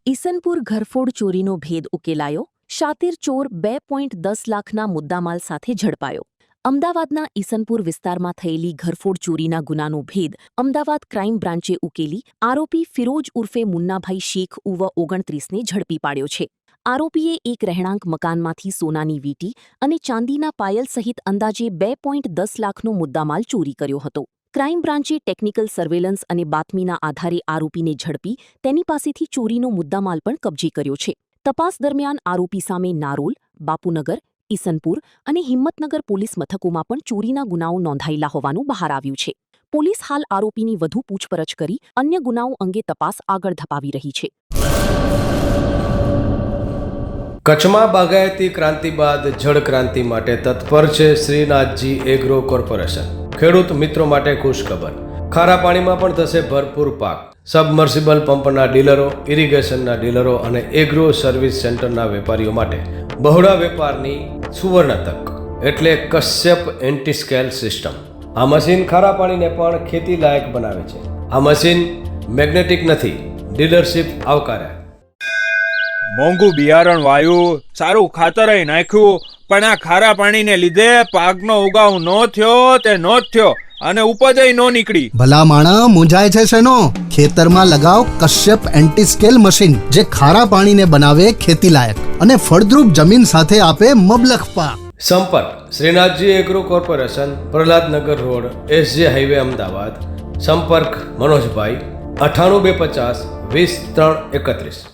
ઈસનપુર ઘરફોડ ચોરીનો ભેદ ઉકેલાયો, શાતીર ચોર 2.10 લાખના મુદ્દામાલ સાથે ઝડપાયો. અમદાવાદના ઈસનપુર વિસ્તારમાં થયેલી ઘરફોડ ચોરીના ગુનાનો ભેદ અમદાવાદ ક્રાઇમ બ્રાન્ચે ઉકેલી આરોપી ફિરોજ ઉર્ફે મુન્નાભાઈ શેખ ઉવ 29ને ઝડપી પાડ્યો છે. આરોપીએ એક રહેણાંક મકાનમાંથી સોનાની વીંટી અને ચાંદીના પાયલ સહિત અંદાજે 2.10 લાખનો મુદ્દામાલ ચોરી કર્યો હતો. ક્રાઇમ બ્રાન્ચે ટેકનિકલ સર્વેલન્સ અને બાતમીના આધારે આરોપીને ઝડપી તેની પાસેથી ચોરીનો મુદ્દામાલ પણ કબજે કર્યો છે. તપાસ દરમિયાન આરોપી સામે નારોલ, બાપુનગર, ઈસનપુર અને હિંમતનગર પોલીસ મથકોમાં પણ ચોરીના ગુનાઓ નોંધાયેલા હોવાનું બહાર આવ્યું છે. પોલીસ હાલ આરોપીની વધુ પૂછપરછ કરી અન્ય ગુનાઓ અંગે તપાસ આગળ ધપાવી રહી છે. કચ્છમાં બાગાયતી ક્રાંતિ બાદ જળ ક્રાંતિ માટે તત્પર છે શ્રીનાથજી એગ્રો કોર્પોરેશન. ખેડૂત મિત્રો માટે ખુશખબર, ખારા પાણીમાં પણ થશે ભરપૂર પાક. સબમર્સિબલ પંપના ડીલરો, ઇરિગેશનના ડીલરો અને એગ્રો સર્વિસ સેન્ટરના વેપારીઓ માટે બહોળા વેપારની સુવર્ણ તક એટલે કશ્યપ એન્ટીસ્કેલ સિસ્ટમ. આ મશીન ખારા પાણીને પણ ખેતી લાયક બનાવે છે. આ મશીન મેગ્નેટિક નથી, ડીલરશીપ આવકાર્યા. મોંઘું બિયારણ વાયું, સારું ખાતર નાખ્યું, પણ આ ખારા પાણીને લીધે પાકનો ઉગાવ નો થયો તે નો જ થયો અને ઉપજ નો નીકળી. ભલા માણા મૂંઝાય છે શેનો? ખેતરમાં લગાવ કશ્યપ એન્ટીસ્કેલ મશીન, જે ખારા પાણીને બનાવે ખેતી લાયક અને ફળદ્રુપ જમીન સાથે આપે મબલખ પાક. સંપર્ક Shrinathji agro corporation, Prahlad Nagar road, SJ highway, Ahmedabad. સંપર્ક મનોજભાઈ 98 250 20 3 31.